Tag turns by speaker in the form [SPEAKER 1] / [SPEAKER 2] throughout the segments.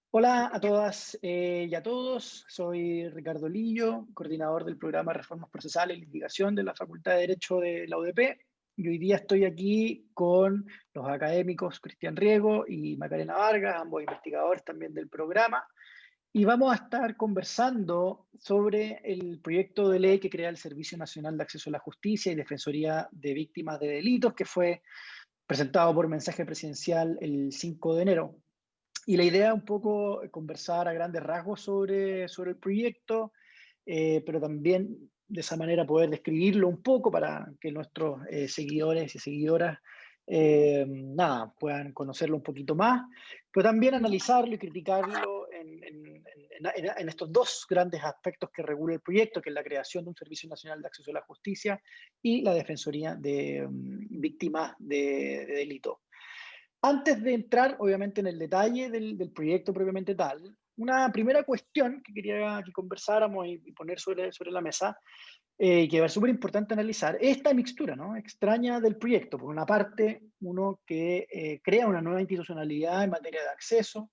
[SPEAKER 1] Hola a todas y a todos, soy Ricardo Lillo, coordinador del programa Reformas Procesales y Litigación de la Facultad de Derecho de la UDP, y hoy día estoy aquí con los académicos Cristian Riego y Macarena Vargas, ambos investigadores también del programa, y vamos a estar conversando sobre el proyecto de ley que crea el Servicio Nacional de Acceso a la Justicia y Defensoría de Víctimas de Delitos, que fue presentado por mensaje presidencial el 5 de enero. Y la idea es un poco conversar a grandes rasgos sobre el proyecto, pero también de esa manera poder describirlo un poco para que nuestros seguidores y seguidoras nada, puedan conocerlo un poquito más, pero también analizarlo y criticarlo en estos dos grandes aspectos que regula el proyecto, que es la creación de un Servicio Nacional de Acceso a la Justicia y la Defensoría de Víctimas de Delito. Antes de entrar, obviamente, en el detalle del proyecto propiamente tal, una primera cuestión que quería que conversáramos y poner sobre la mesa, que va a ser súper importante analizar, es esta mixtura, ¿no?, extraña del proyecto. Por una parte, uno que crea una nueva institucionalidad en materia de acceso,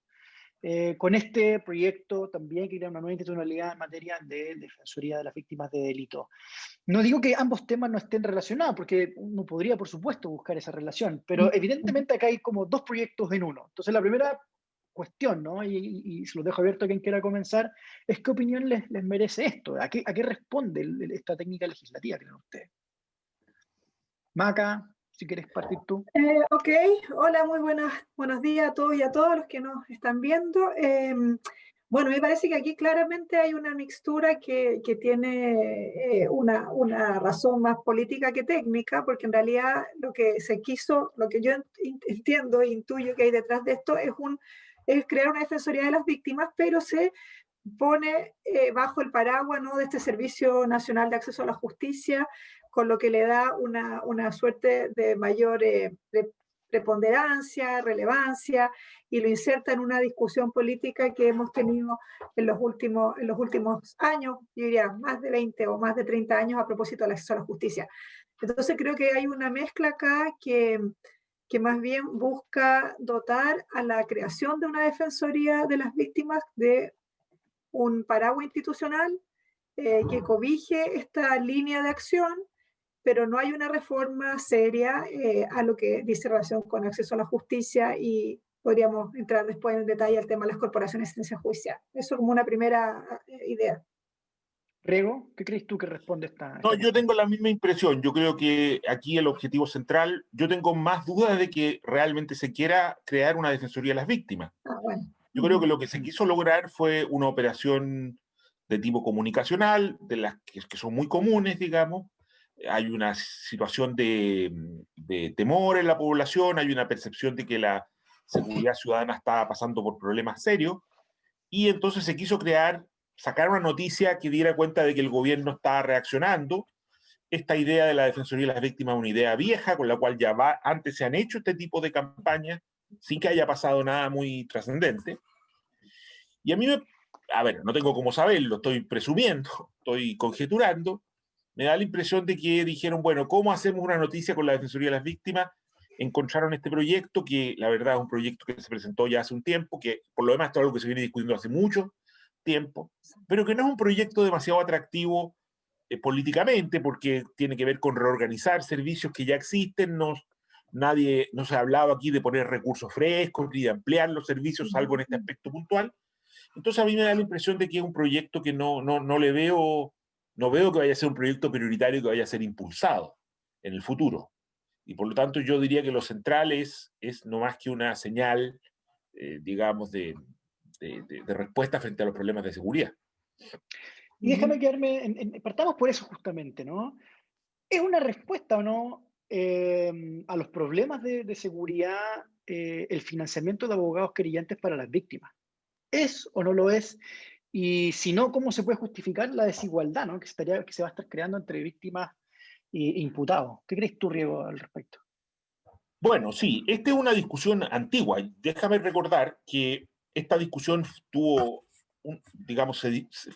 [SPEAKER 1] con este proyecto también que crea una nueva institucionalidad en materia de defensoría de las víctimas de delito. No digo que ambos temas no estén relacionados, porque uno podría, por supuesto, buscar esa relación, pero evidentemente acá hay como dos proyectos en uno. Entonces, la primera cuestión, ¿no?, y se lo dejo abierto a quien quiera comenzar, es qué opinión les merece esto, a qué responde esta técnica legislativa, creen ustedes. Maca, si quieres partir tú.
[SPEAKER 2] Ok, hola, buenos días a todos y a todos los que nos están viendo. Bueno, me parece que aquí claramente hay una mixtura que tiene una razón más política que técnica, porque en realidad lo que se quiso, lo que yo entiendo e intuyo que hay detrás de esto es crear una defensoría de las víctimas, pero se pone bajo el paraguas, ¿no?, de este Servicio Nacional de Acceso a la Justicia, con lo que le da una suerte de mayor preponderancia, relevancia, y lo inserta en una discusión política que hemos tenido en los últimos años, yo diría más de 20 o más de 30 años a propósito del acceso a la justicia. Entonces creo que hay una mezcla acá que más bien busca dotar a la creación de una defensoría de las víctimas de un paraguas institucional que cobije esta línea de acción, pero no hay una reforma seria a lo que dice relación con acceso a la justicia, y podríamos entrar después en detalle al tema de las corporaciones de asistencia judicial. Eso como una primera idea.
[SPEAKER 1] Rego, ¿qué crees tú que responde
[SPEAKER 3] No,
[SPEAKER 1] esta
[SPEAKER 3] yo
[SPEAKER 1] cuestión?
[SPEAKER 3] tengo la misma impresión. Yo creo que aquí el objetivo central, yo tengo más dudas de que realmente se quiera crear una defensoría de las víctimas.
[SPEAKER 2] Bueno.
[SPEAKER 3] Yo creo que lo que se quiso lograr fue una operación de tipo comunicacional, de las que son muy comunes, digamos. Hay una situación de temor en la población, hay una percepción de que la seguridad ciudadana está pasando por problemas serios, y entonces se quiso sacar una noticia que diera cuenta de que el gobierno estaba reaccionando. Esta idea de la Defensoría de las Víctimas es una idea vieja, con la cual antes se han hecho este tipo de campañas, sin que haya pasado nada muy trascendente. Y a mí a ver, no tengo cómo saberlo, estoy presumiendo, estoy conjeturando, me da la impresión de que dijeron, bueno, ¿cómo hacemos una noticia con la Defensoría de las Víctimas? Encontraron este proyecto, que la verdad es un proyecto que se presentó ya hace un tiempo, que por lo demás es algo que se viene discutiendo hace mucho tiempo, pero que no es un proyecto demasiado atractivo políticamente, porque tiene que ver con reorganizar servicios que ya existen. No se ha hablado aquí de poner recursos frescos ni de ampliar los servicios, salvo en este aspecto puntual. Entonces a mí me da la impresión de que es un proyecto que no le veo, no veo que vaya a ser un proyecto prioritario que vaya a ser impulsado en el futuro. Y por lo tanto yo diría que lo central es no más que una señal, digamos, de respuesta frente a los problemas de seguridad.
[SPEAKER 1] Y déjame quedarme, partamos por eso justamente, ¿no? ¿Es una respuesta o no a los problemas de seguridad el financiamiento de abogados querellantes para las víctimas? ¿Es o no lo es? Y si no, ¿cómo se puede justificar la desigualdad, ¿no?, que se va a estar creando entre víctimas e imputados? ¿Qué crees tú, Riego, al respecto?
[SPEAKER 3] Bueno, sí, esta es una discusión antigua. Déjame recordar que esta discusión digamos,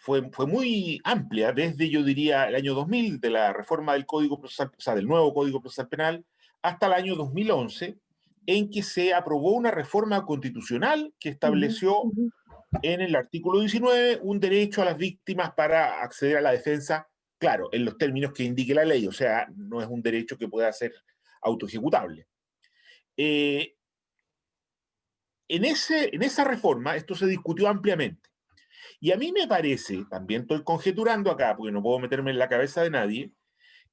[SPEAKER 3] fue muy amplia desde, yo diría, el año 2000, de la reforma del Código Procesal, o sea, del nuevo Código Procesal Penal, hasta el año 2011, en que se aprobó una reforma constitucional que estableció en el artículo 19 un derecho a las víctimas para acceder a la defensa, claro, en los términos que indique la ley, o sea, no es un derecho que pueda ser autoejecutable. En esa reforma esto se discutió ampliamente. Y a mí me parece, también estoy conjeturando acá, porque no puedo meterme en la cabeza de nadie,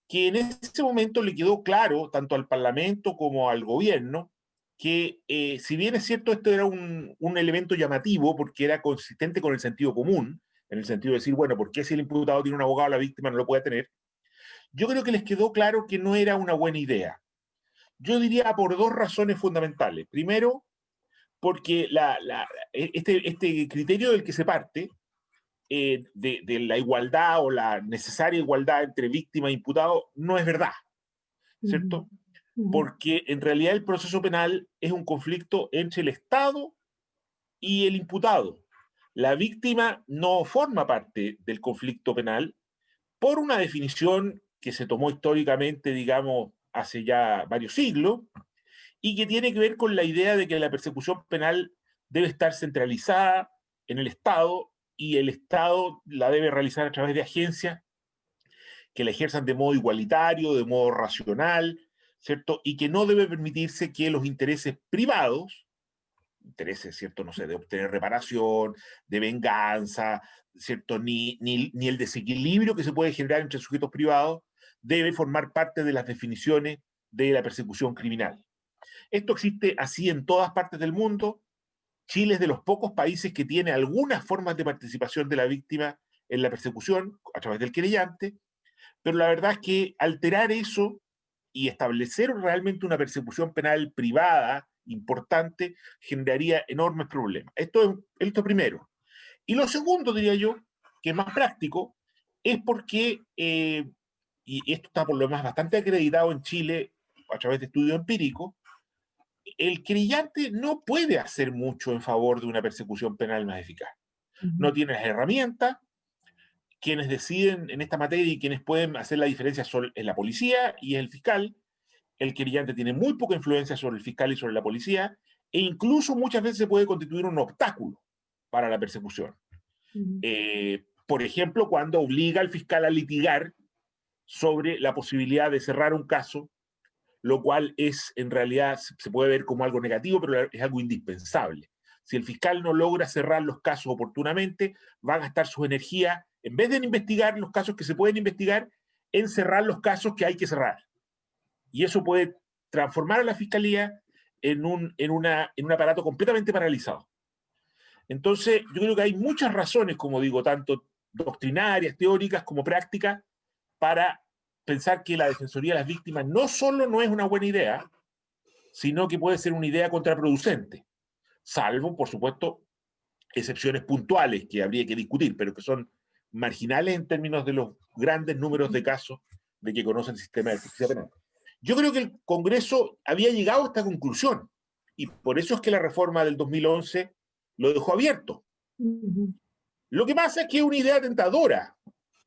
[SPEAKER 3] que en ese momento le quedó claro, tanto al Parlamento como al gobierno, que si bien es cierto, esto era un elemento llamativo, porque era consistente con el sentido común, en el sentido de decir, bueno, ¿por qué si el imputado tiene un abogado, la víctima no lo puede tener? Yo creo que les quedó claro que no era una buena idea. Yo diría por dos razones fundamentales. Primero, porque este criterio del que se parte, de la igualdad o la necesaria igualdad entre víctima e imputado, no es verdad, ¿cierto? Porque en realidad el proceso penal es un conflicto entre el Estado y el imputado. La víctima no forma parte del conflicto penal por una definición que se tomó históricamente, digamos, hace ya varios siglos, y que tiene que ver con la idea de que la persecución penal debe estar centralizada en el Estado y el Estado la debe realizar a través de agencias que la ejerzan de modo igualitario, de modo racional, ¿cierto? Y que no debe permitirse que los intereses privados, intereses, ¿cierto? No sé, de obtener reparación, de venganza, ¿cierto? Ni el desequilibrio que se puede generar entre sujetos privados debe formar parte de las definiciones de la persecución criminal. Esto existe así en todas partes del mundo. Chile es de los pocos países que tiene algunas formas de participación de la víctima en la persecución a través del querellante, pero la verdad es que alterar eso y establecer realmente una persecución penal privada importante generaría enormes problemas. Esto primero. Y lo segundo, diría yo, que es más práctico, es porque, y esto está por lo demás bastante acreditado en Chile a través de estudios empíricos, el querellante no puede hacer mucho en favor de una persecución penal más eficaz. No tiene las herramientas. Quienes deciden en esta materia y quienes pueden hacer la diferencia son la policía y el fiscal. El querellante tiene muy poca influencia sobre el fiscal y sobre la policía, e incluso muchas veces se puede constituir un obstáculo para la persecución. Por ejemplo, cuando obliga al fiscal a litigar sobre la posibilidad de cerrar un caso, lo cual es, en realidad, se puede ver como algo negativo, pero es algo indispensable. Si el fiscal no logra cerrar los casos oportunamente, va a gastar su energía, en vez de investigar los casos que se pueden investigar, en cerrar los casos que hay que cerrar. Y eso puede transformar a la fiscalía en un aparato completamente paralizado. Entonces, yo creo que hay muchas razones, como digo, tanto doctrinarias, teóricas, como prácticas, para pensar que la Defensoría de las Víctimas no solo no es una buena idea, sino que puede ser una idea contraproducente, salvo, por supuesto, excepciones puntuales que habría que discutir, pero que son marginales en términos de los grandes números de casos de que conocen el sistema de justicia penal. Yo creo que el Congreso había llegado a esta conclusión, y por eso es que la reforma del 2011 lo dejó abierto. Lo que pasa es que es una idea tentadora,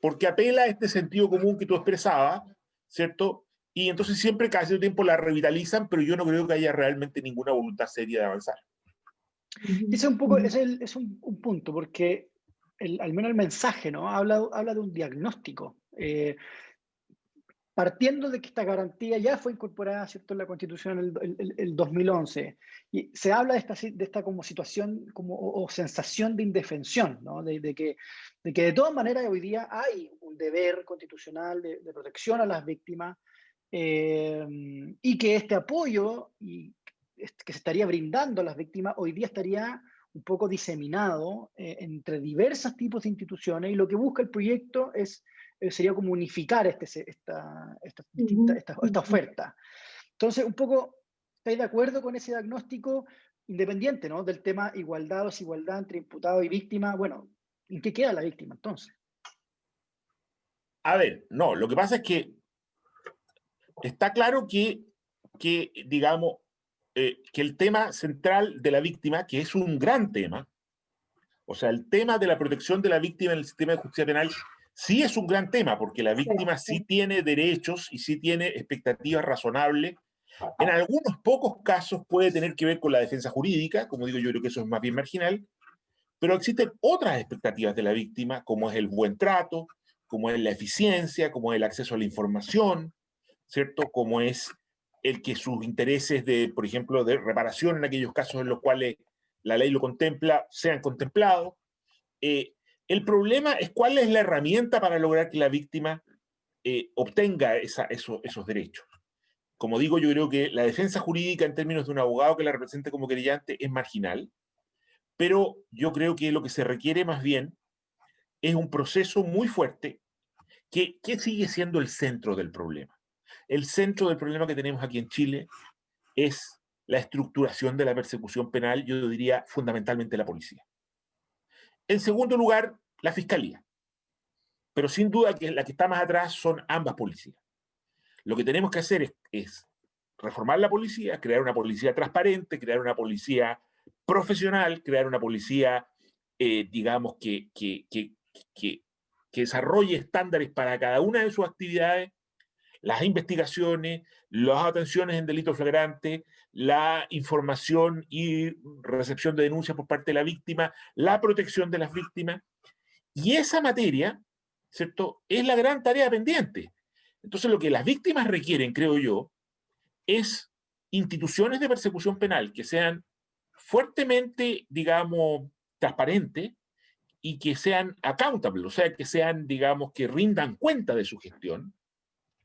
[SPEAKER 3] porque apela a este sentido común que tú expresabas, ¿cierto? Y entonces siempre cada cierto tiempo la revitalizan, pero yo no creo que haya realmente ninguna voluntad seria de avanzar.
[SPEAKER 1] Ese es un poco, es un punto, porque al menos el mensaje, ¿no? Habla de un diagnóstico. Partiendo de que esta garantía ya fue incorporada, ¿cierto?, en la Constitución el 2011, y se habla de esta como situación o sensación de indefensión, ¿no? De que de todas maneras hoy día hay un deber constitucional de protección a las víctimas, y que este apoyo que se estaría brindando a las víctimas hoy día estaría un poco diseminado entre diversos tipos de instituciones, y lo que busca el proyecto sería como unificar esta oferta. Entonces, un poco, ¿estáis de acuerdo con ese diagnóstico independiente, ¿no?, del tema igualdad o desigualdad entre imputado y víctima? Bueno, ¿en qué queda la víctima entonces?
[SPEAKER 3] A ver, no, lo que pasa es que está claro que digamos, que el tema central de la víctima, que es un gran tema, o sea, el tema de la protección de la víctima en el sistema de justicia penal, sí es un gran tema, porque la víctima sí tiene derechos y sí tiene expectativas razonables. En algunos pocos casos puede tener que ver con la defensa jurídica, como digo, yo creo que eso es más bien marginal, Pero existen otras expectativas de la víctima, como es el buen trato, como es la eficiencia, como es el acceso a la información, ¿cierto? Como es el que sus intereses de, por ejemplo, de reparación en aquellos casos en los cuales la ley lo contempla, sean contemplados. El problema es cuál es la herramienta para lograr que la víctima obtenga esos derechos. Como digo, yo creo que la defensa jurídica en términos de un abogado que la represente como querellante es marginal, pero yo creo que lo que se requiere más bien es un proceso muy fuerte que sigue siendo el centro del problema. El centro del problema que tenemos aquí en Chile es la estructuración de la persecución penal, yo diría fundamentalmente la policía. En segundo lugar, la fiscalía. Pero sin duda que la que está más atrás son ambas policías. Lo que tenemos que hacer es reformar la policía, crear una policía transparente, crear una policía profesional, crear una policía, digamos, que desarrolle estándares para cada una de sus actividades, las investigaciones, las atenciones en delitos flagrantes, la información y recepción de denuncias por parte de la víctima, la protección de las víctimas. Y esa materia, ¿cierto?, es la gran tarea pendiente. Entonces, lo que las víctimas requieren, creo yo, es instituciones de persecución penal que sean fuertemente, digamos, transparentes y que sean accountable, o sea, que sean, digamos, que rindan cuenta de su gestión.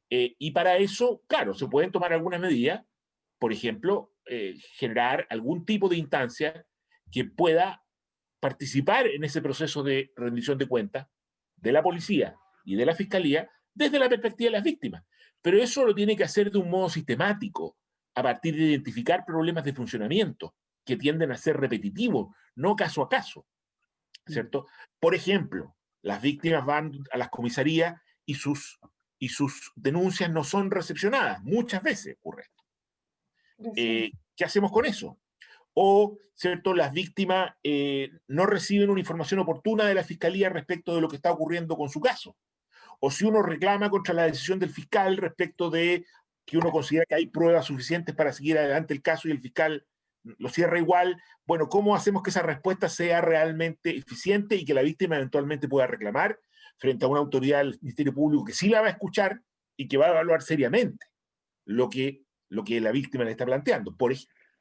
[SPEAKER 3] Y para eso, claro, se pueden tomar algunas medidas, por ejemplo, generar algún tipo de instancia que pueda participar en ese proceso de rendición de cuentas de la policía y de la fiscalía desde la perspectiva de las víctimas. Pero eso lo tiene que hacer de un modo sistemático, a partir de identificar problemas de funcionamiento que tienden a ser repetitivos, no caso a caso, ¿cierto? Por ejemplo, las víctimas van a las comisarías y sus denuncias no son recepcionadas. Muchas veces ocurre esto. ¿Qué hacemos con eso? O, ¿cierto?, las víctimas no reciben una información oportuna de la fiscalía respecto de lo que está ocurriendo con su caso. O si uno reclama contra la decisión del fiscal respecto de que uno considera que hay pruebas suficientes para seguir adelante el caso y el fiscal lo cierra igual, bueno, ¿cómo hacemos que esa respuesta sea realmente eficiente y que la víctima eventualmente pueda reclamar frente a una autoridad del Ministerio Público que sí la va a escuchar y que va a evaluar seriamente lo que la víctima le está planteando?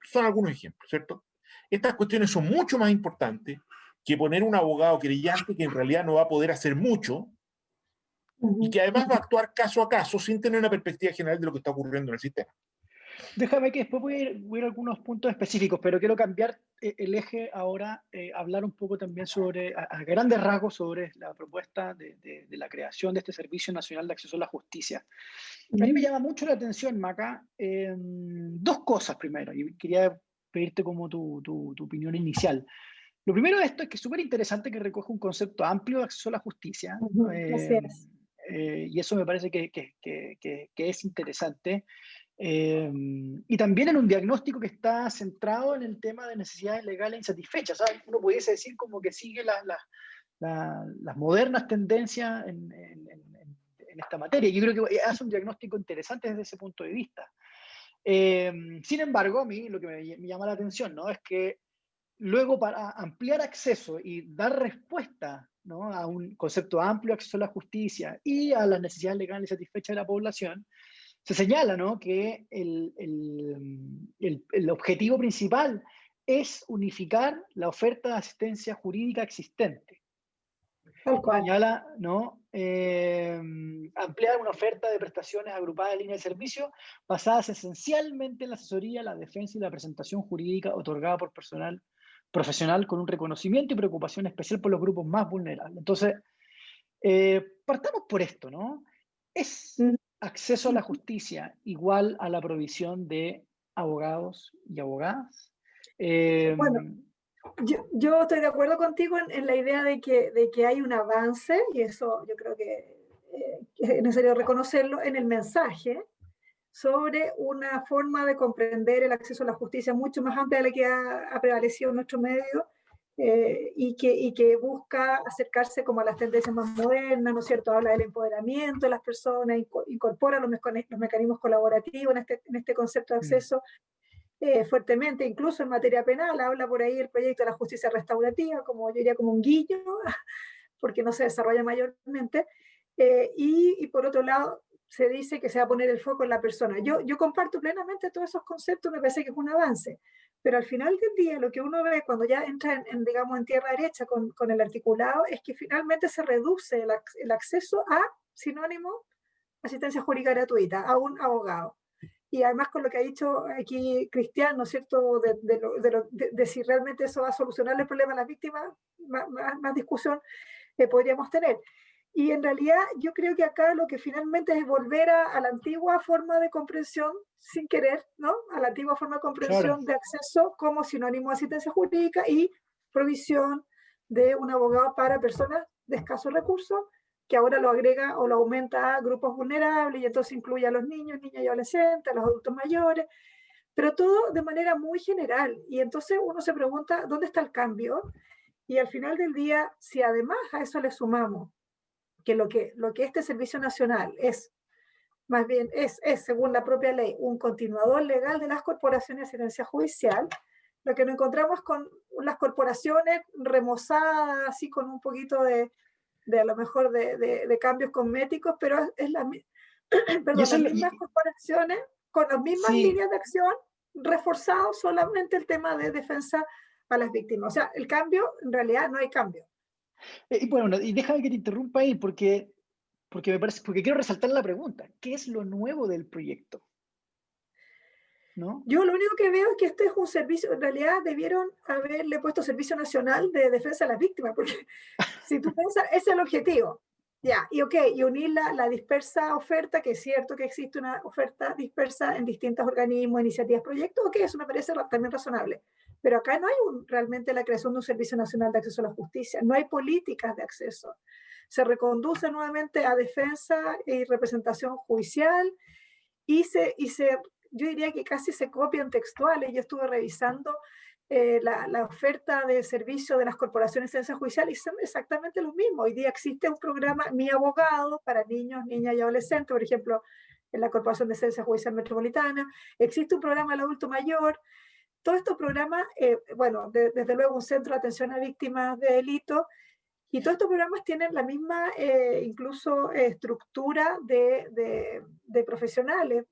[SPEAKER 3] Son algunos ejemplos, ¿cierto? Estas cuestiones son mucho más importantes que poner un abogado querellante que en realidad no va a poder hacer mucho y que además va a actuar caso a caso sin tener una perspectiva general de lo que está ocurriendo en el sistema.
[SPEAKER 1] Déjame que después voy a ir a algunos puntos específicos, pero quiero cambiar el eje ahora, hablar un poco también sobre, a grandes rasgos, sobre la propuesta de la creación de este Servicio Nacional de Acceso a la Justicia. A mí me llama mucho la atención, Maca, dos cosas primero, y quería pedirte como tu opinión inicial. Lo primero de esto es que es súper interesante que recoge un concepto amplio de acceso a la justicia,
[SPEAKER 2] Así es.
[SPEAKER 1] y eso me parece que es interesante. Y también en un diagnóstico que está centrado en el tema de necesidades legales insatisfechas. ¿Sabes? Uno pudiese decir como que sigue las modernas tendencias en esta materia. Yo creo que hace un diagnóstico interesante desde ese punto de vista. Sin embargo, a mí lo que me llama la atención, ¿no?, es que luego, para ampliar acceso y dar respuesta, ¿no?, a un concepto amplio de acceso a la justicia y a las necesidades legales insatisfechas de la población, se señala, ¿no?, que el objetivo principal es unificar la oferta de asistencia jurídica existente.
[SPEAKER 2] Tal cual.
[SPEAKER 1] Señala, ¿no?, ampliar una oferta de prestaciones agrupadas en línea de servicio basadas esencialmente en la asesoría, la defensa y la presentación jurídica otorgada por personal profesional con un reconocimiento y preocupación especial por los grupos más vulnerables. Entonces, partamos por esto, ¿no? ¿Es acceso a la justicia igual a la provisión de abogados y abogadas?
[SPEAKER 2] Bueno, yo estoy de acuerdo contigo en la idea de que hay un avance, y eso yo creo que es necesario reconocerlo, en el mensaje sobre una forma de comprender el acceso a la justicia mucho más amplia de la que ha prevalecido en nuestro medio, y que busca acercarse como a las tendencias más modernas, ¿no es cierto? Habla del empoderamiento de las personas, incorpora los mecanismos colaborativos en este concepto de acceso. fuertemente, incluso en materia penal. Habla por ahí el proyecto de la justicia restaurativa, como yo diría como un guillo, porque no se desarrolla mayormente. Y por otro lado, se dice que se va a poner el foco en la persona. Yo comparto plenamente todos esos conceptos, me parece que es un avance, pero al final del día lo que uno ve cuando ya entra digamos, en tierra derecha con el articulado es que finalmente se reduce el acceso a sinónimo asistencia jurídica gratuita, a un abogado. Y además con lo que ha dicho aquí Cristian, ¿no es cierto?, de si realmente eso va a solucionar el problema a las víctimas, más discusión podríamos tener. Y en realidad yo creo que acá lo que finalmente es volver a la antigua forma de comprensión, sin querer, ¿no? A la antigua forma de comprensión
[SPEAKER 1] Claro.
[SPEAKER 2] de acceso como sinónimo de asistencia jurídica y provisión de un abogado para personas de escasos recursos, que ahora lo agrega o lo aumenta a grupos vulnerables y entonces incluye a los niños, niñas y adolescentes, a los adultos mayores, pero todo de manera muy general. Y entonces uno se pregunta, ¿dónde está el cambio? Y al final del día, si además a eso le sumamos que lo que este Servicio Nacional es, más bien es, según la propia ley, un continuador legal de las corporaciones de asistencia judicial, lo que nos encontramos con las corporaciones remozadas, así con un poquito de a lo mejor de cambios cosméticos, pero es
[SPEAKER 1] Y
[SPEAKER 2] perdón,
[SPEAKER 1] eso
[SPEAKER 2] las
[SPEAKER 1] es
[SPEAKER 2] mismas corporaciones con las mismas
[SPEAKER 1] sí.
[SPEAKER 2] líneas de acción, reforzado solamente el tema de defensa a las víctimas. O sea, el cambio, en realidad no hay cambio.
[SPEAKER 1] Y bueno, y déjame que te interrumpa ahí porque quiero resaltar la pregunta. ¿Qué es lo nuevo del proyecto? ¿No?
[SPEAKER 2] Yo lo único que veo es que este es un servicio, en realidad debieron haberle puesto Servicio Nacional de Defensa de las Víctimas, porque si tú piensas, ese es el objetivo. Ya, y ok, y unir la dispersa oferta, que es cierto que existe una oferta dispersa en distintos organismos, iniciativas, proyectos, ok, eso me parece también razonable. Pero acá no hay realmente la creación de un Servicio Nacional de Acceso a la Justicia, no hay políticas de acceso. Se reconduce nuevamente a defensa y representación judicial yo diría que casi se copian textuales. Yo estuve revisando la oferta de servicio de las corporaciones de defensa judicial y son exactamente lo mismo. Hoy día existe un programa Mi Abogado para niños, niñas y adolescentes, por ejemplo, en la Corporación de Defensa Judicial Metropolitana. Existe un programa del adulto mayor. Todos estos programas, bueno, desde luego un centro de atención a víctimas de delitos, y todos estos programas tienen la misma, incluso, estructura de profesionales,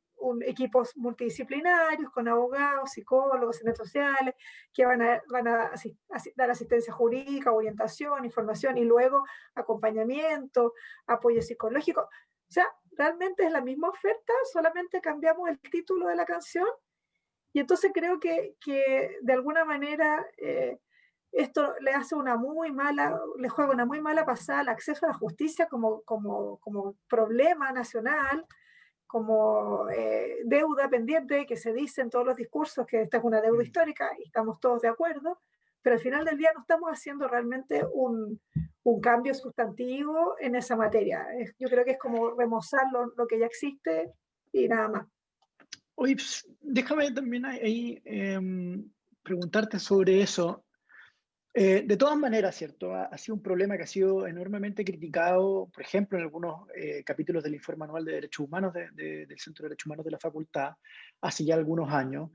[SPEAKER 2] equipos multidisciplinarios con abogados, psicólogos, asistentes sociales, que van a dar asistencia jurídica, orientación, información y luego acompañamiento, apoyo psicológico. O sea, realmente es la misma oferta, solamente cambiamos el título de la canción y entonces creo que de alguna manera esto le hace le juega una muy mala pasada al acceso a la justicia como problema nacional, como deuda pendiente, que se dice en todos los discursos que esta es una deuda histórica y estamos todos de acuerdo, pero al final del día no estamos haciendo realmente un cambio sustantivo en esa materia. Yo creo que es como remozar lo que ya existe y nada más.
[SPEAKER 1] Oye, déjame también ahí preguntarte sobre eso. De todas maneras, ¿cierto? Ha sido un problema que ha sido enormemente criticado, por ejemplo, en algunos capítulos del Informe Anual de Derechos Humanos del Centro de Derechos Humanos de la Facultad, hace ya algunos años.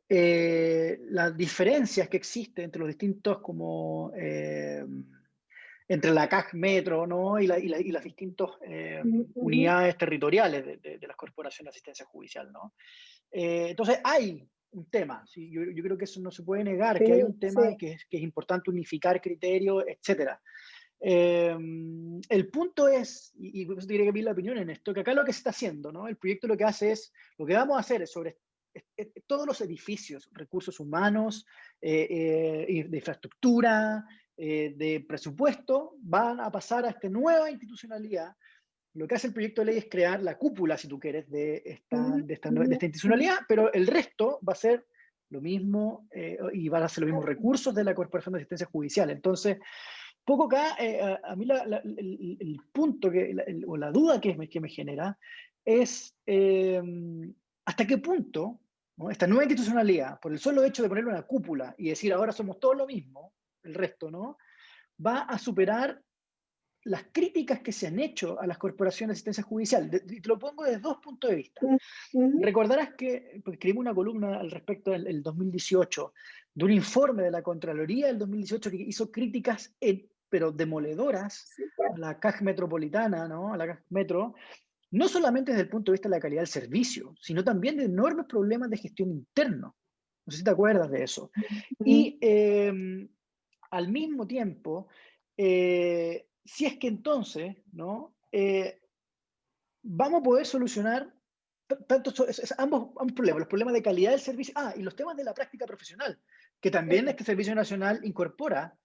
[SPEAKER 1] Las diferencias que existen entre los distintos, como entre la CAC Metro, ¿no? y las distintas unidades territoriales de las corporaciones de asistencia judicial, ¿no? Entonces hay un tema, ¿sí? Yo creo que eso no se puede negar,
[SPEAKER 2] Sí,
[SPEAKER 1] que hay un tema
[SPEAKER 2] sí.
[SPEAKER 1] que es importante unificar criterios, etc. El punto es, y por eso te quería que pedir la opinión en esto, que acá lo que se está haciendo, ¿no? El proyecto lo que hace es, lo que vamos a hacer es sobre todos los edificios, recursos humanos, de infraestructura, de presupuesto, van a pasar a esta nueva institucionalidad. Lo que hace el proyecto de ley es crear la cúpula, si tú quieres, de esta institucionalidad, pero el resto va a ser lo mismo y van a ser los mismos recursos de la Corporación de Asistencia Judicial. Entonces, poco acá, a mí el punto o la duda que me genera es hasta qué punto, ¿no? Esta nueva institucionalidad, por el solo hecho de ponerle una cúpula y decir ahora somos todos lo mismo, el resto, ¿no? Va a superar las críticas que se han hecho a las corporaciones de asistencia judicial. Y te lo pongo desde dos puntos de vista. Recordarás que escribimos una columna al respecto del 2018, de un informe de la Contraloría del 2018 que hizo críticas, pero demoledoras, a la CAG metropolitana, ¿no? A la CAG Metro, no solamente desde el punto de vista de la calidad del servicio, sino también de enormes problemas de gestión interno. No sé si te acuerdas de eso. Y al mismo tiempo, si es que entonces, ¿no? Vamos a poder solucionar ambos problemas, los problemas de calidad del servicio, y los temas de la práctica profesional, que también este Servicio Nacional incorpora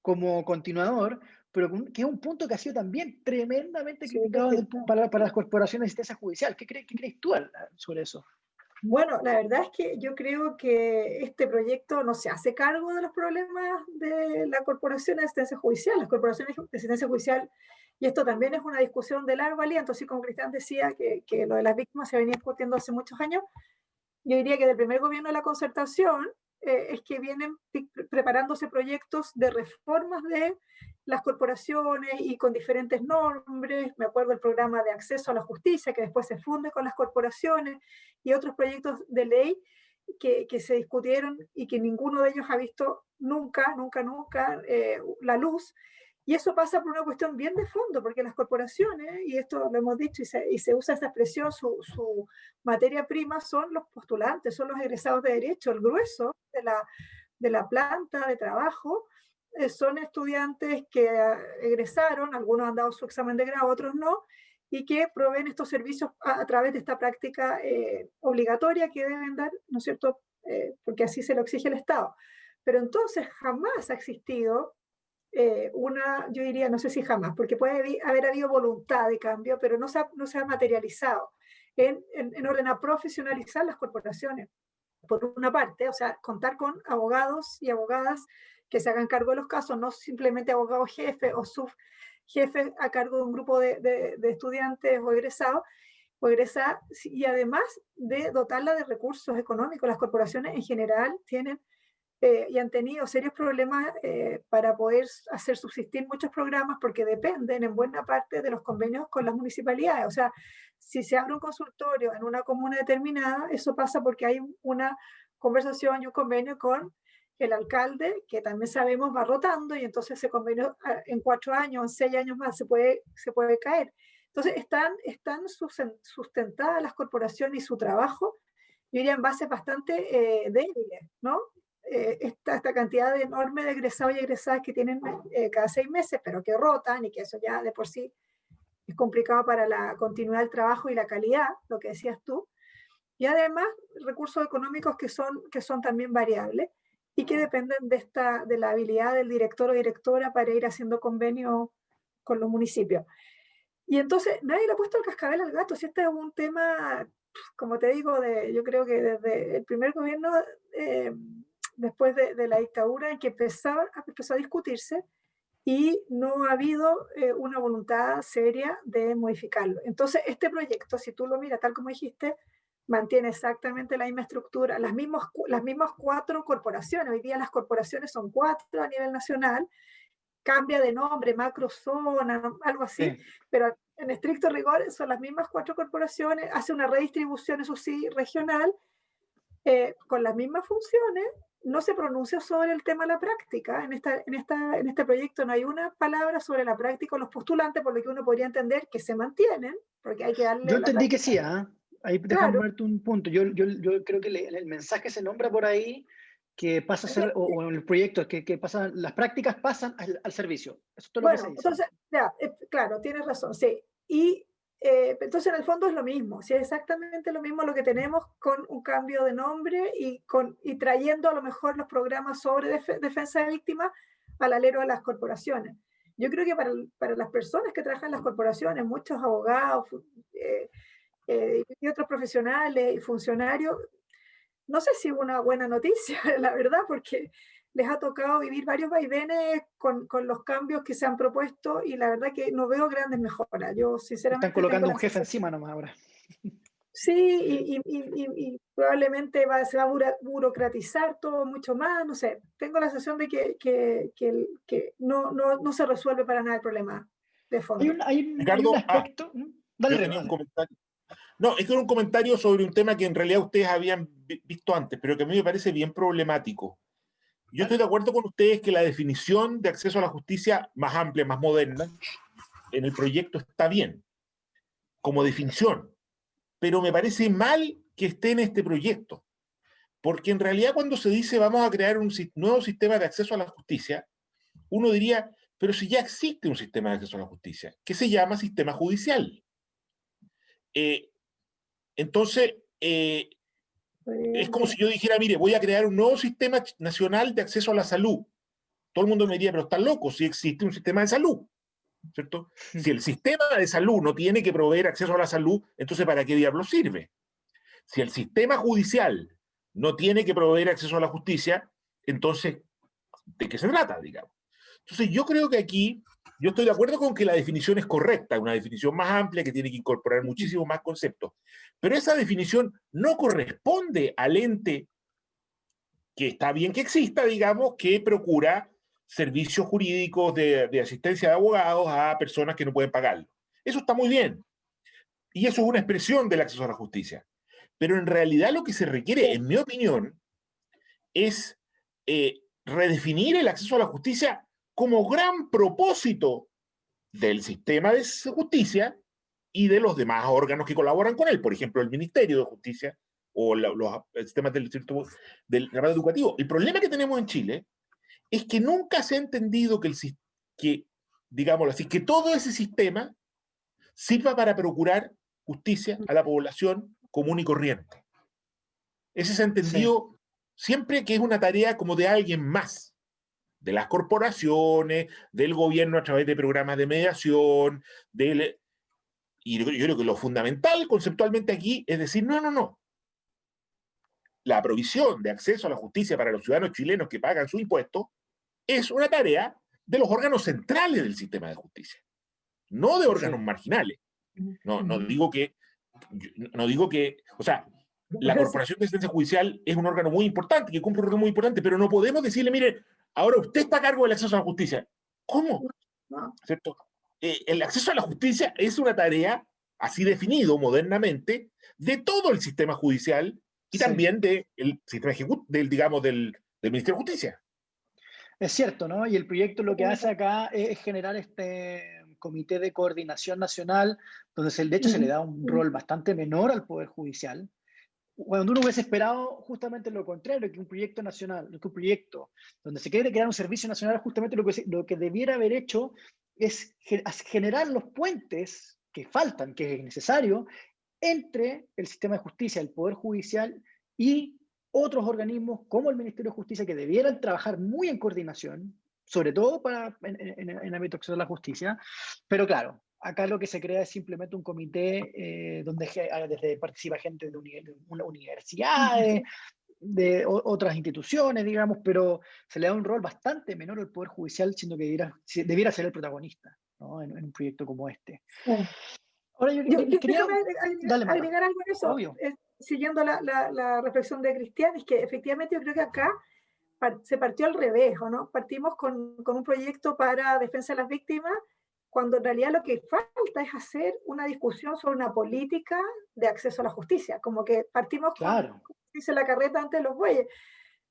[SPEAKER 1] como continuador, pero que es un punto que ha sido también tremendamente criticado para las corporaciones de asistencia judicial. ¿Qué crees tú sobre eso?
[SPEAKER 2] Bueno, la verdad es que yo creo que este proyecto no se hace cargo de los problemas de la Corporación de Asistencia Judicial. Las corporaciones de asistencia judicial, y esto también es una discusión de largo aliento, así como Cristian decía que lo de las víctimas se venía discutiendo hace muchos años. Yo diría que del primer gobierno de la concertación es que vienen preparándose proyectos de reformas de las corporaciones y con diferentes nombres. Me acuerdo del programa de acceso a la justicia, que después se funde con las corporaciones, y otros proyectos de ley que se discutieron y que ninguno de ellos ha visto nunca la luz. Y eso pasa por una cuestión bien de fondo, porque las corporaciones, y esto lo hemos dicho y se usa esta expresión, su materia prima son los postulantes, son los egresados de derecho. El grueso de la planta de trabajo son estudiantes que egresaron, algunos han dado su examen de grado, otros no, y que proveen estos servicios a través de esta práctica obligatoria que deben dar, ¿no es cierto?, porque así se lo exige el Estado. Pero entonces jamás ha existido yo diría, no sé si jamás, porque puede haber habido voluntad de cambio, pero no se ha materializado en orden a profesionalizar las corporaciones. Por una parte, o sea, contar con abogados y abogadas que se hagan cargo de los casos, no simplemente abogados jefe o subjefe a cargo de un grupo de estudiantes o egresados, y además de dotarla de recursos económicos. Las corporaciones en general tienen y han tenido serios problemas para poder hacer subsistir muchos programas porque dependen en buena parte de los convenios con las municipalidades. O sea, si se abre un consultorio en una comuna determinada, eso pasa porque hay una conversación y un convenio con el alcalde, que también sabemos va rotando, y entonces ese convenio en 4 años, en 6 años más se puede caer. Entonces están sustentadas las corporaciones y su trabajo, yo diría, en bases bastante débiles, ¿no? Esta cantidad enorme de egresados y egresadas que tienen cada 6 meses, pero que rotan, y que eso ya de por sí es complicado para la continuidad del trabajo y la calidad, lo que decías tú, y además recursos económicos que son también variables y que dependen de la habilidad del director o directora para ir haciendo convenio con los municipios. Y entonces nadie le ha puesto el cascabel al gato. Si este es un tema, como te digo, yo creo que desde el primer gobierno, después de la dictadura, en que empezó a discutirse, y no ha habido una voluntad seria de modificarlo. Entonces, este proyecto, si tú lo miras tal como dijiste, mantiene exactamente la misma estructura, las mismas 4 corporaciones. Hoy día las corporaciones son 4 a nivel nacional, cambia de nombre, macrozona, algo así, pero en estricto rigor son las mismas 4 corporaciones, hace una redistribución, eso sí, regional, con las mismas funciones. No se pronuncia sobre el tema de la práctica. En este proyecto no hay una palabra sobre la práctica o los postulantes, por lo que uno podría entender que se mantienen, porque hay que darle.
[SPEAKER 1] Yo entendí que sí, ahí déjame
[SPEAKER 2] claro.
[SPEAKER 1] verte un punto. Yo creo que el mensaje se nombra por ahí, que pasa a ser, o en el proyecto, que pasan, las prácticas pasan al servicio. Eso es todo lo que se dice.
[SPEAKER 2] Entonces, ya, claro, tienes razón, sí. Y entonces en el fondo es lo mismo, sí, es exactamente lo mismo lo que tenemos, con un cambio de nombre y trayendo a lo mejor los programas sobre defensa de víctimas al alero de las corporaciones. Yo creo que para las personas que trabajan en las corporaciones, muchos abogados y otros profesionales y funcionarios, no sé si es una buena noticia, la verdad, porque les ha tocado vivir varios vaivenes con los cambios que se han propuesto, y la verdad que no veo grandes mejoras. Yo sinceramente
[SPEAKER 1] están colocando un jefe encima nomás ahora.
[SPEAKER 2] Sí, y probablemente se va a burocratizar todo mucho más, no sé. Tengo la sensación de que no se resuelve para nada el problema. de fondo.
[SPEAKER 1] Hay
[SPEAKER 3] Ricardo,
[SPEAKER 1] un aspecto... Dale,
[SPEAKER 3] yo tenía
[SPEAKER 1] dale.
[SPEAKER 3] un comentario. No, es que era un comentario sobre un tema que en realidad ustedes habían visto antes, pero que a mí me parece bien problemático. Yo estoy de acuerdo con ustedes que la definición de acceso a la justicia más amplia, más moderna, en el proyecto está bien, como definición, pero me parece mal que esté en este proyecto, porque en realidad cuando se dice vamos a crear un nuevo sistema de acceso a la justicia, uno diría, pero si ya existe un sistema de acceso a la justicia, que se llama sistema judicial. Entonces, es como si yo dijera, mire, voy a crear un nuevo sistema nacional de acceso a la salud. Todo el mundo me diría, pero están locos, si existe un sistema de salud, ¿cierto? Si el sistema de salud no tiene que proveer acceso a la salud, entonces ¿para qué diablos sirve? Si el sistema judicial no tiene que proveer acceso a la justicia, entonces, ¿de qué se trata, digamos? Entonces, yo creo que aquí, yo estoy de acuerdo con que la definición es correcta, una definición más amplia que tiene que incorporar muchísimos más conceptos, pero esa definición no corresponde al ente que está bien que exista, digamos, que procura servicios jurídicos de asistencia de abogados a personas que no pueden pagarlo. Eso está muy bien. Y eso es una expresión del acceso a la justicia. Pero en realidad lo que se requiere, en mi opinión, es redefinir el acceso a la justicia como gran propósito del sistema de justicia y de los demás órganos que colaboran con él, por ejemplo, el Ministerio de Justicia o los sistemas del aparato educativo. El problema que tenemos en Chile es que nunca se ha entendido que digámoslo así, que todo ese sistema sirva para procurar justicia a la población común y corriente. Ese se ha entendido siempre que es una tarea como de alguien más, de las corporaciones, del gobierno a través de programas de mediación, y yo creo que lo fundamental conceptualmente aquí es decir, no. La provisión de acceso a la justicia para los ciudadanos chilenos que pagan su impuesto es una tarea de los órganos centrales del sistema de justicia, no de órganos marginales. No digo que, o sea, la Corporación de Asistencia Judicial es un órgano muy importante, que cumple un rol muy importante, pero no podemos decirle, mire, ahora usted está a cargo del acceso a la justicia. ¿Cómo?
[SPEAKER 2] No.
[SPEAKER 3] ¿Cierto? El acceso a la justicia es una tarea, así definido modernamente, de todo el sistema judicial y también del sistema digamos, del Ministerio de Justicia.
[SPEAKER 1] Es cierto, ¿no? Y el proyecto lo que hace acá es generar este comité de coordinación nacional, donde de hecho se le da un rol bastante menor al Poder Judicial. Cuando uno hubiese esperado justamente lo contrario, que un proyecto nacional, que un proyecto donde se quiere crear un servicio nacional, justamente lo que debiera haber hecho es generar los puentes que faltan, que es necesario, entre el sistema de justicia, el Poder Judicial y otros organismos como el Ministerio de Justicia que debieran trabajar muy en coordinación, sobre todo en el ámbito de acceso a la justicia. Pero claro, acá lo que se crea es simplemente un comité donde desde participa gente de universidades, de otras instituciones, digamos, pero se le da un rol bastante menor al Poder Judicial, siendo que debiera ser el protagonista, ¿no? En un proyecto como este. Ahora yo quería
[SPEAKER 2] agregar algo en eso.
[SPEAKER 1] Obvio.
[SPEAKER 2] Siguiendo la reflexión de Cristian, es que efectivamente yo creo que acá se partió al revés, ¿no? Partimos con un proyecto para defensa de las víctimas, cuando en realidad lo que falta es hacer una discusión sobre una política de acceso a la justicia, como que partimos con, como dice la carreta antes de los bueyes.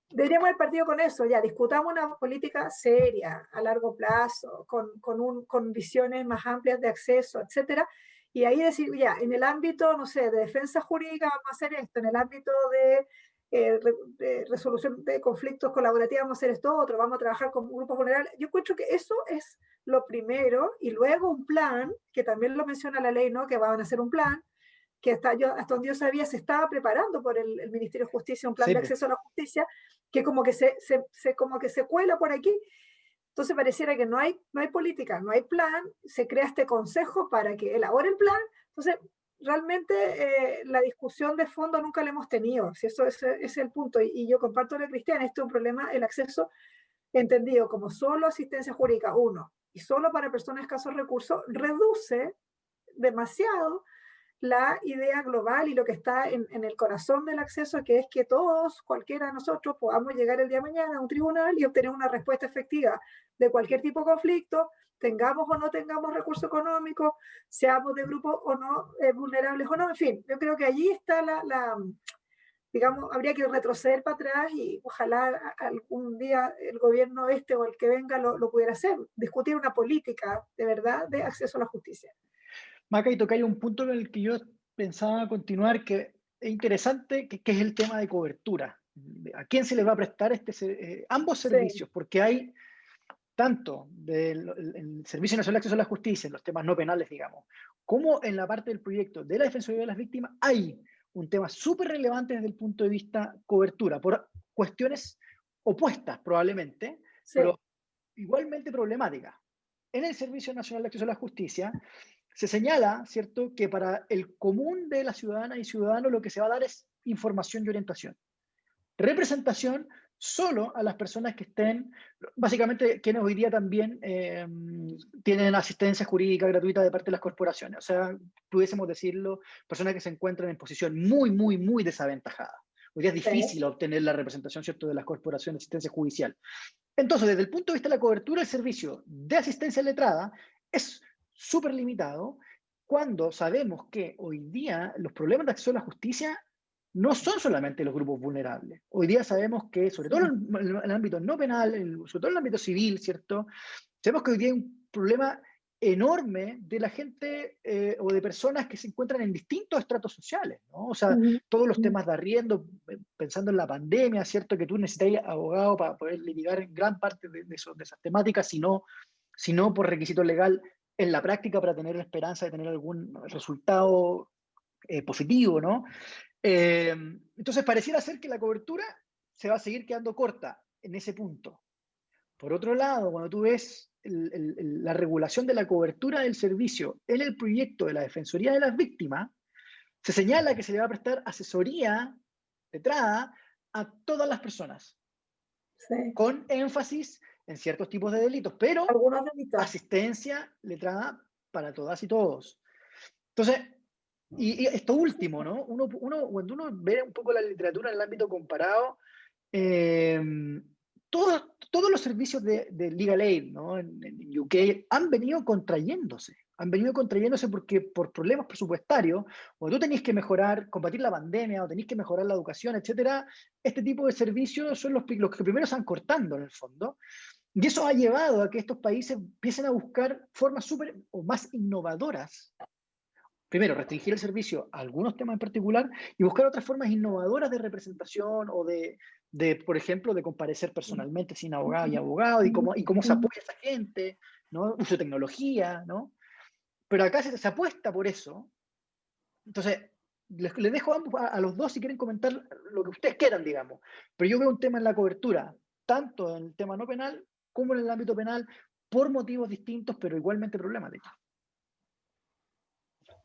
[SPEAKER 2] Deberíamos haber partido con eso, ya discutamos una política seria, a largo plazo, con visiones más amplias de acceso, etcétera, y ahí decir, ya, en el ámbito, no sé, de defensa jurídica vamos a hacer esto, en el ámbito de resolución de conflictos colaborativos vamos a hacer esto otro, vamos a trabajar con grupos vulnerables. Yo encuentro que eso es lo primero, y luego un plan, que también lo menciona la ley, ¿no? Que van a hacer un plan, que hasta donde yo sabía se estaba preparando por el Ministerio de Justicia, un plan de acceso a la justicia, que como que se cuela por aquí. Entonces pareciera que no hay política, no hay plan, se crea este consejo para que elabore el plan. Entonces, realmente la discusión de fondo nunca la hemos tenido, si eso es el punto. Y yo comparto con Cristian, este es un problema, el acceso entendido como solo asistencia jurídica, uno, y solo para personas de escasos recursos, reduce demasiado la idea global y lo que está en el corazón del acceso, que es que todos, cualquiera de nosotros, podamos llegar el día de mañana a un tribunal y obtener una respuesta efectiva de cualquier tipo de conflicto, tengamos o no tengamos recursos económicos, seamos de grupos o no vulnerables o no, en fin, yo creo que allí está digamos, habría que retroceder para atrás y ojalá algún día el gobierno este o el que venga lo pudiera hacer, discutir una política de verdad de acceso a la justicia.
[SPEAKER 1] Maca, y tocáis un punto en el que yo pensaba continuar, que es interesante, que es el tema de cobertura. ¿A quién se les va a prestar ambos servicios?
[SPEAKER 2] Sí.
[SPEAKER 1] Porque hay tanto del Servicio Nacional de Acceso a la Justicia, en los temas no penales, digamos, como en la parte del proyecto de la Defensoría de las Víctimas, hay un tema súper relevante desde el punto de vista cobertura, por cuestiones opuestas probablemente,
[SPEAKER 2] Sí.
[SPEAKER 1] pero igualmente problemáticas. En el Servicio Nacional de Acceso a la Justicia se señala, ¿cierto?, que para el común de las ciudadanas y ciudadanos lo que se va a dar es información y orientación. Representación solo a las personas que estén, básicamente quienes hoy día también tienen asistencia jurídica gratuita de parte de las corporaciones. O sea, pudiésemos decirlo, personas que se encuentran en posición muy, muy, muy desaventajada. Hoy día es difícil obtener la representación, ¿cierto?, de las corporaciones de asistencia judicial. Entonces, desde el punto de vista de la cobertura, el servicio de asistencia letrada es súper limitado cuando sabemos que hoy día los problemas de acceso a la justicia no son solamente los grupos vulnerables. Hoy día sabemos que, sobre todo en el ámbito no penal, sobre todo en el ámbito civil, ¿cierto? Sabemos que hoy día hay un problema enorme de la gente o de personas que se encuentran en distintos estratos sociales, ¿no? O sea, todos los temas de arriendo, pensando en la pandemia, ¿cierto? Que tú necesitas abogado para poder litigar en gran parte de esas temáticas, sino por requisito legal en la práctica para tener la esperanza de tener algún resultado positivo, ¿no? Entonces pareciera ser que la cobertura se va a seguir quedando corta en ese punto. Por otro lado, cuando tú ves la regulación de la cobertura del servicio en el proyecto de la Defensoría de las Víctimas, se señala que se le va a prestar asesoría letrada a todas las personas, con énfasis en ciertos tipos de delitos, pero asistencia letrada para todas y todos. Entonces, y esto último, ¿no? Cuando uno ve un poco la literatura en el ámbito comparado, todos los servicios de legal aid, ¿no?, en UK han venido contrayéndose porque por problemas presupuestarios, o tú tenés que mejorar, combatir la pandemia, o tenés que mejorar la educación, etcétera, este tipo de servicios son los que primero están cortando en el fondo, y eso ha llevado a que estos países empiecen a buscar formas súper o más innovadoras. Primero, restringir el servicio a algunos temas en particular y buscar otras formas innovadoras de representación o por ejemplo, de comparecer personalmente sin abogado y abogado y cómo se apoya a esa gente, ¿no? Uso de tecnología, ¿no? Pero acá se apuesta por eso. Entonces, les dejo a los dos si quieren comentar lo que ustedes quieran, digamos. Pero yo veo un tema en la cobertura, tanto en el tema no penal como en el ámbito penal, por motivos distintos, pero igualmente problemáticos.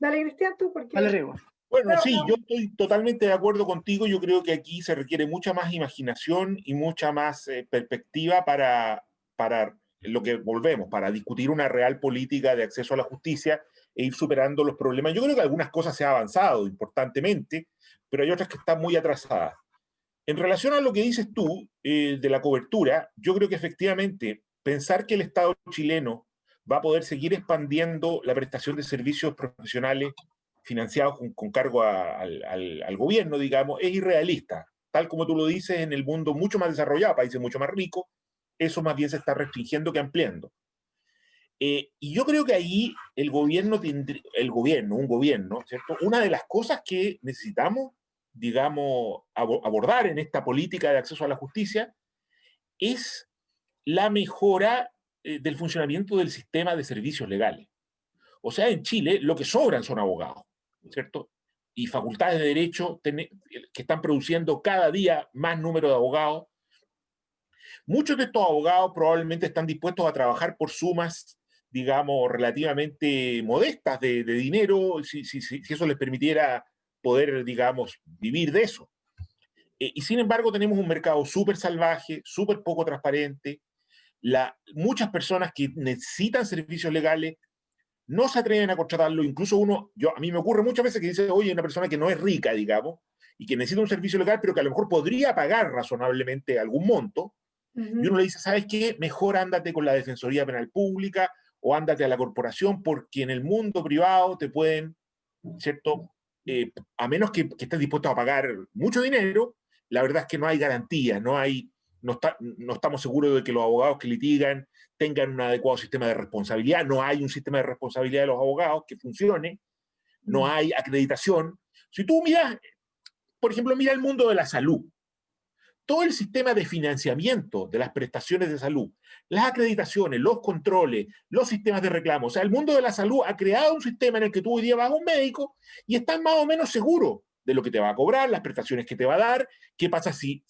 [SPEAKER 2] Dale, Cristian, tú, porque...
[SPEAKER 1] Dale, Riego.
[SPEAKER 3] Bueno, sí, yo estoy totalmente de acuerdo contigo. Yo creo que aquí se requiere mucha más imaginación y mucha más perspectiva para lo que volvemos, para discutir una real política de acceso a la justicia e ir superando los problemas. Yo creo que algunas cosas se han avanzado importantemente, pero hay otras que están muy atrasadas. En relación a lo que dices tú de la cobertura, yo creo que efectivamente pensar que el Estado chileno va a poder seguir expandiendo la prestación de servicios profesionales financiados con cargo al gobierno, digamos, es irrealista. Tal como tú lo dices, en el mundo mucho más desarrollado, países mucho más ricos, eso más bien se está restringiendo que ampliando. Y yo creo que ahí un gobierno, ¿cierto? Una de las cosas que necesitamos, digamos, abordar en esta política de acceso a la justicia es la mejora del funcionamiento del sistema de servicios legales. O sea, en Chile lo que sobran son abogados, ¿cierto? Y facultades de derecho que están produciendo cada día más número de abogados. Muchos de estos abogados probablemente están dispuestos a trabajar por sumas, digamos, relativamente modestas de dinero, si eso les permitiera poder, digamos, vivir de eso. Y sin embargo tenemos un mercado súper salvaje, súper poco transparente. Muchas personas que necesitan servicios legales no se atreven a contratarlo, incluso a mí me ocurre muchas veces que dice, oye, una persona que no es rica, digamos, y que necesita un servicio legal, pero que a lo mejor podría pagar razonablemente algún monto, y uno le dice, ¿sabes qué? Mejor ándate con la Defensoría Penal Pública o ándate a la corporación, porque en el mundo privado te pueden, ¿cierto? A menos que estés dispuesto a pagar mucho dinero, la verdad es que no hay garantía, no estamos seguros de que los abogados que litigan tengan un adecuado sistema de responsabilidad, no hay un sistema de responsabilidad de los abogados que funcione, no hay acreditación. Si tú miras, por ejemplo, mira el mundo de la salud, todo el sistema de financiamiento de las prestaciones de salud, las acreditaciones, los controles, los sistemas de reclamo. O sea, el mundo de la salud ha creado un sistema en el que tú hoy día vas a un médico y estás más o menos seguro de lo que te va a cobrar, las prestaciones que te va a dar, qué pasa si.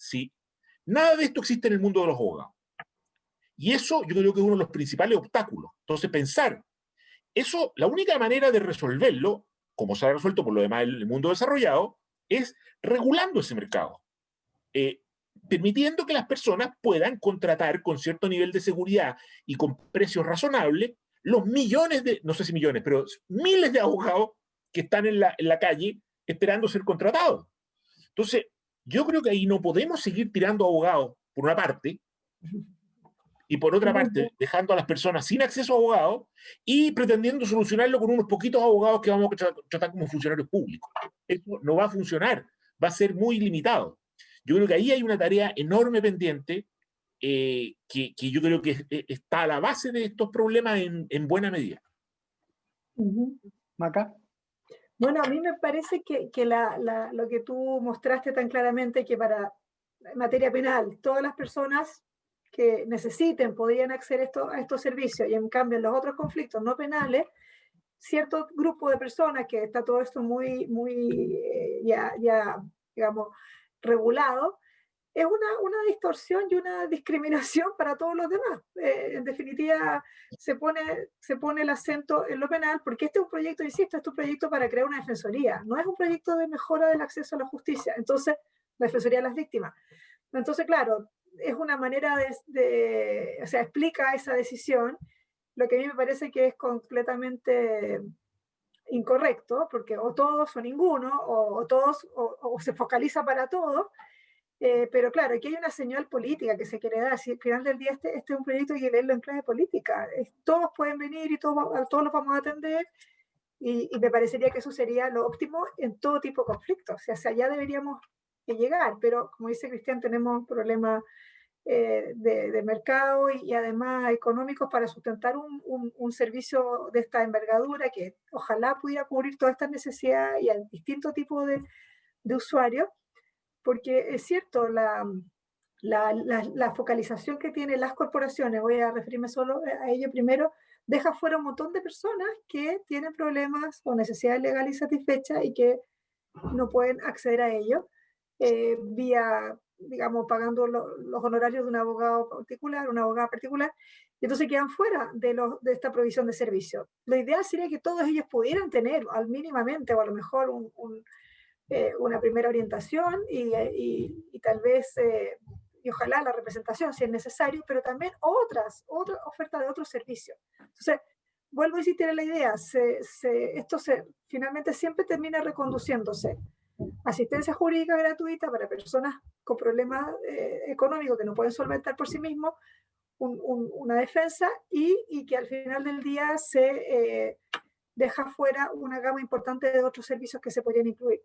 [SPEAKER 3] Nada de esto existe en el mundo de los abogados. Y eso yo creo que es uno de los principales obstáculos. Entonces, pensar, eso, la única manera de resolverlo, como se ha resuelto por lo demás en el mundo desarrollado, es regulando ese mercado. Permitiendo que las personas puedan contratar con cierto nivel de seguridad y con precios razonables los millones no sé si millones, pero miles de abogados que están en la calle esperando ser contratados. Entonces, yo creo que ahí no podemos seguir tirando abogados, por una parte, y por otra parte, dejando a las personas sin acceso a abogados y pretendiendo solucionarlo con unos poquitos abogados que vamos a tratar como funcionarios públicos. Eso no va a funcionar, va a ser muy limitado. Yo creo que ahí hay una tarea enorme pendiente que yo creo que está a la base de estos problemas en buena medida.
[SPEAKER 1] Maca.
[SPEAKER 2] Bueno, a mí me parece que lo que tú mostraste tan claramente, que para materia penal todas las personas que necesiten podrían acceder a estos servicios, y en cambio en los otros conflictos no penales, cierto grupo de personas que está todo esto muy ya digamos, regulado, es una distorsión y una discriminación para todos los demás. En definitiva, se pone el acento en lo penal, porque este es un proyecto, insisto, es un proyecto para crear una defensoría, no es un proyecto de mejora del acceso a la justicia. Entonces, la defensoría de las víctimas. Entonces, claro, es una manera o sea, explica esa decisión, lo que a mí me parece que es completamente incorrecto, porque o todos o ninguno, o todos, o se focaliza para todos. Pero claro, aquí hay una señal política que se quiere dar. Si al final del día este es un proyecto que hay que leerlo en clave política. Todos pueden venir y todos los vamos a atender, y me parecería que eso sería lo óptimo en todo tipo de conflictos. O sea, hacia allá deberíamos llegar, pero como dice Cristian, tenemos problemas de mercado y además económicos para sustentar un servicio de esta envergadura que ojalá pudiera cubrir todas estas necesidades y a distintos tipos de usuarios, porque es cierto, la focalización que tienen las corporaciones, voy a referirme solo a ello primero, deja fuera un montón de personas que tienen problemas o necesidades legales insatisfechas y que no pueden acceder a ello vía, digamos, pagando los honorarios de un abogado particular, una abogada particular, y entonces quedan fuera de esta provisión de servicios. Lo ideal sería que todos ellos pudieran tener, al mínimamente, o a lo mejor una primera orientación y tal vez, y ojalá la representación si es necesario, pero también otra oferta de otros servicios. Entonces, vuelvo a insistir en la idea, esto finalmente siempre termina reconduciéndose. Asistencia jurídica gratuita para personas con problemas económicos que no pueden solventar por sí mismos, una defensa, y que al final del día se deja fuera una gama importante de otros servicios que se podrían incluir.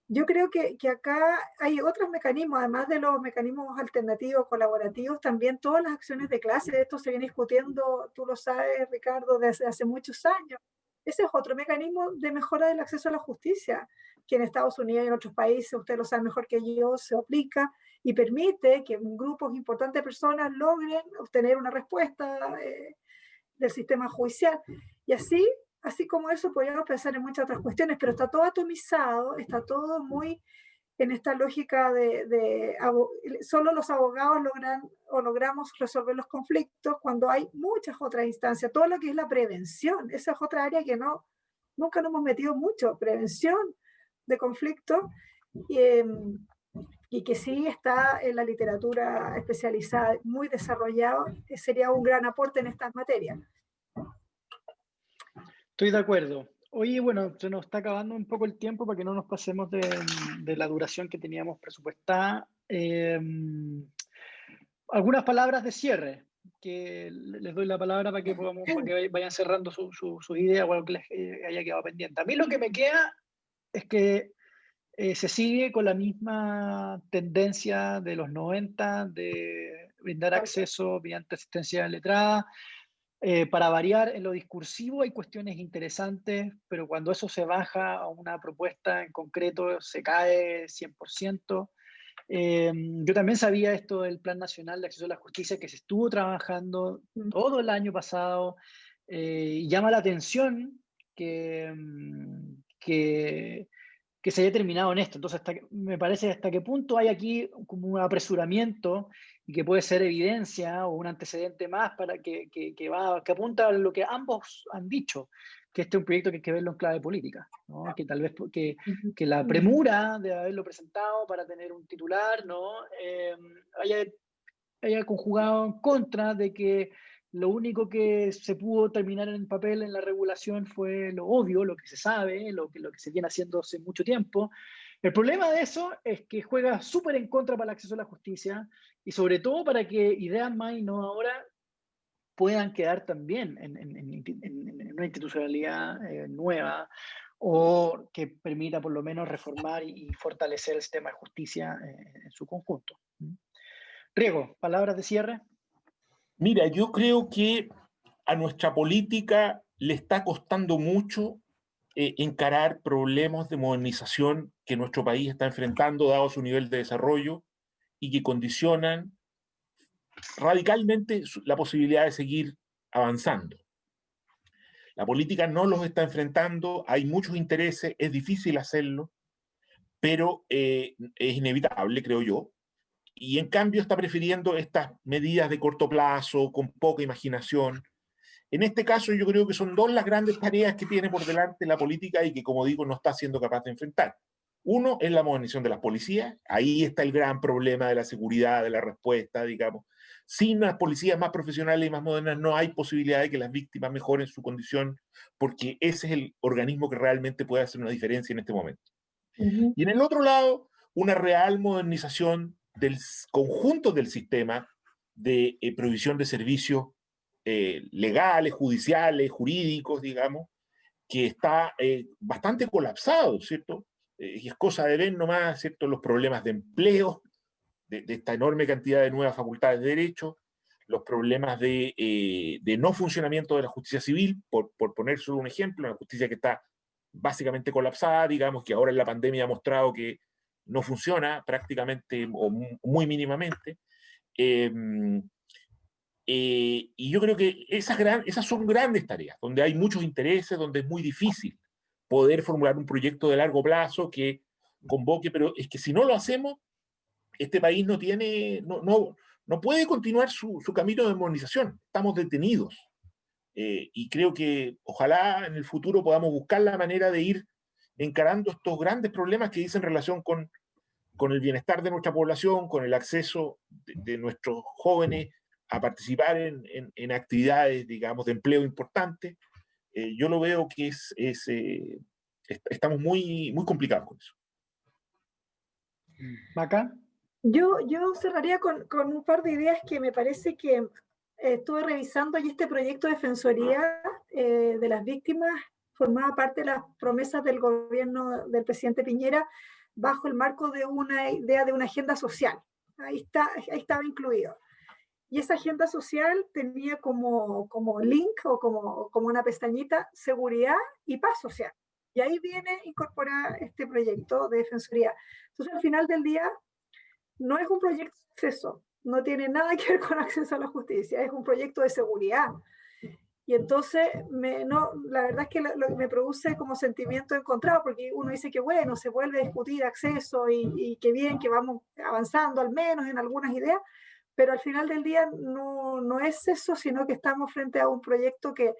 [SPEAKER 2] Yo creo que acá hay otros mecanismos, además de los mecanismos alternativos, colaborativos, también todas las acciones de clase. Esto se viene discutiendo, tú lo sabes, Ricardo, desde hace muchos años. Ese es otro mecanismo de mejora del acceso a la justicia, que en Estados Unidos y en otros países, usted lo sabe mejor que yo, se aplica y permite que grupos importantes de personas logren obtener una respuesta del sistema judicial. Y así como eso, podríamos pensar en muchas otras cuestiones, pero está todo atomizado, está todo muy en esta lógica de solo los abogados logramos resolver los conflictos, cuando hay muchas otras instancias. Todo lo que es la prevención, esa es otra área que nunca nos hemos metido mucho, prevención de conflictos, y que sí está en la literatura especializada muy desarrollado, sería un gran aporte en estas materias.
[SPEAKER 1] Estoy de acuerdo. Oye, bueno, se nos está acabando un poco el tiempo para que no nos pasemos de la duración que teníamos presupuestada. Algunas palabras de cierre, que les doy la palabra para que, para que vayan cerrando sus ideas o algo que les haya quedado pendiente. A mí lo que me queda es que se sigue con la misma tendencia de los 90 de brindar acceso mediante asistencia letrada. Para variar en lo discursivo hay cuestiones interesantes, pero cuando eso se baja a una propuesta en concreto se cae 100%. Yo también sabía esto del Plan Nacional de Acceso a la Justicia que se estuvo trabajando todo el año pasado y llama la atención que se haya terminado en esto. Entonces, me parece hasta qué punto hay aquí como un apresuramiento y que puede ser evidencia o un antecedente más para que apunta a lo que ambos han dicho, que este es un proyecto que hay que verlo en clave política, ¿no? Que tal vez que la premura de haberlo presentado para tener un titular, ¿no? haya conjugado en contra de que lo único que se pudo terminar en papel en la regulación fue lo obvio, lo que se sabe, lo que se viene haciendo hace mucho tiempo. El problema de eso es que juega súper en contra para el acceso a la justicia y sobre todo para que ideas más innovadoras puedan quedar también en una institucionalidad nueva o que permita por lo menos reformar y fortalecer el sistema de justicia en su conjunto. Riego, palabras de cierre.
[SPEAKER 3] Mira, yo creo que a nuestra política le está costando mucho encarar problemas de modernización que nuestro país está enfrentando, dado su nivel de desarrollo, y que condicionan radicalmente la posibilidad de seguir avanzando. La política no los está enfrentando, hay muchos intereses, es difícil hacerlo, pero es inevitable, creo yo, y en cambio está prefiriendo estas medidas de corto plazo, con poca imaginación. En este caso yo creo que son dos las grandes tareas que tiene por delante la política y que, como digo, no está siendo capaz de enfrentar. Uno es la modernización de las policías, ahí está el gran problema de la seguridad, de la respuesta, digamos. Sin las policías más profesionales y más modernas no hay posibilidad de que las víctimas mejoren su condición, porque ese es el organismo que realmente puede hacer una diferencia en este momento. Y en el otro lado, una real modernización del conjunto del sistema de provisión de servicios legales, judiciales, jurídicos, digamos, que está bastante colapsado, ¿cierto? Y es cosa de ver nomás, ¿cierto?, los problemas de empleo, de esta enorme cantidad de nuevas facultades de derecho, los problemas de no funcionamiento de la justicia civil, por poner solo un ejemplo, una justicia que está básicamente colapsada, digamos, que ahora en la pandemia ha mostrado que no funciona prácticamente o muy mínimamente. Y yo creo que esas son grandes tareas, donde hay muchos intereses, donde es muy difícil poder formular un proyecto de largo plazo que convoque, pero es que si no lo hacemos, este país no puede continuar su camino de modernización, estamos detenidos. Y creo que ojalá en el futuro podamos buscar la manera de ir encarando estos grandes problemas que dicen relación con el bienestar de nuestra población, con el acceso de nuestros jóvenes a participar en actividades, digamos, de empleo importantes. Yo lo veo que estamos muy, muy complicados con eso.
[SPEAKER 1] Maca.
[SPEAKER 2] Yo cerraría con un par de ideas que me parece que estuve revisando y este proyecto de defensoría de las víctimas formaba parte de las promesas del gobierno del presidente Piñera bajo el marco de una idea de una agenda social. Ahí estaba incluido. Y esa agenda social tenía como link o como una pestañita seguridad y paz social. Y ahí viene incorporar este proyecto de defensoría. Entonces, al final del día, no es un proyecto de acceso, no tiene nada que ver con acceso a la justicia, es un proyecto de seguridad. Y entonces, la verdad es que lo que me produce como sentimiento encontrado, porque uno dice que bueno, se vuelve a discutir acceso y que bien, que vamos avanzando al menos en algunas ideas, pero al final del día no es eso, sino que estamos frente a un proyecto que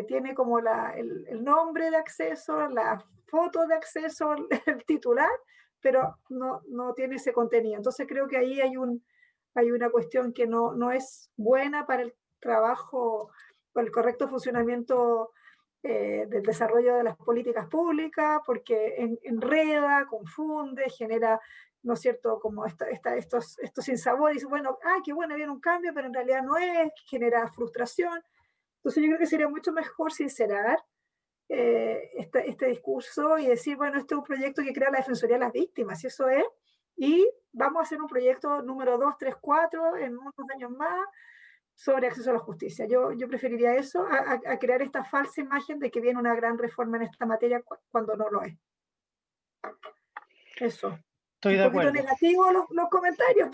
[SPEAKER 2] tiene como el nombre de acceso, la foto de acceso, el titular, pero no tiene ese contenido. Entonces creo que ahí hay una cuestión que no es buena para el trabajo, para el correcto funcionamiento del desarrollo de las políticas públicas, porque enreda, confunde, genera, ¿no es cierto?, como estos sinsabores, y bueno, qué bueno, viene un cambio, pero en realidad no es, genera frustración. Entonces yo creo que sería mucho mejor sincerar este discurso y decir, bueno, este es un proyecto que crea la Defensoría de las Víctimas, y eso es, y vamos a hacer un proyecto número 2, 3, 4 en unos años más sobre acceso a la justicia. Yo preferiría eso a crear esta falsa imagen de que viene una gran reforma en esta materia cuando no lo es. Eso.
[SPEAKER 1] Estoy
[SPEAKER 2] un
[SPEAKER 1] de
[SPEAKER 2] poquito
[SPEAKER 1] acuerdo.
[SPEAKER 2] negativo los comentarios,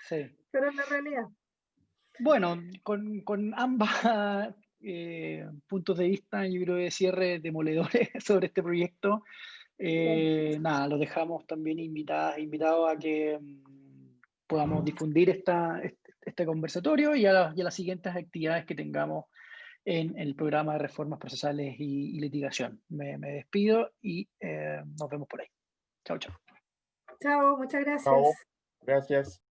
[SPEAKER 1] Sí.
[SPEAKER 2] pero es la realidad.
[SPEAKER 1] Bueno, con ambas puntos de vista, yo creo, de cierre demoledores sobre este proyecto, nada, los dejamos también invitados a que podamos difundir este conversatorio y a las siguientes actividades que tengamos en el programa de reformas procesales y litigación. Me despido y nos vemos por ahí. Chao, chao.
[SPEAKER 2] Chao, muchas gracias.
[SPEAKER 3] Chao. Gracias.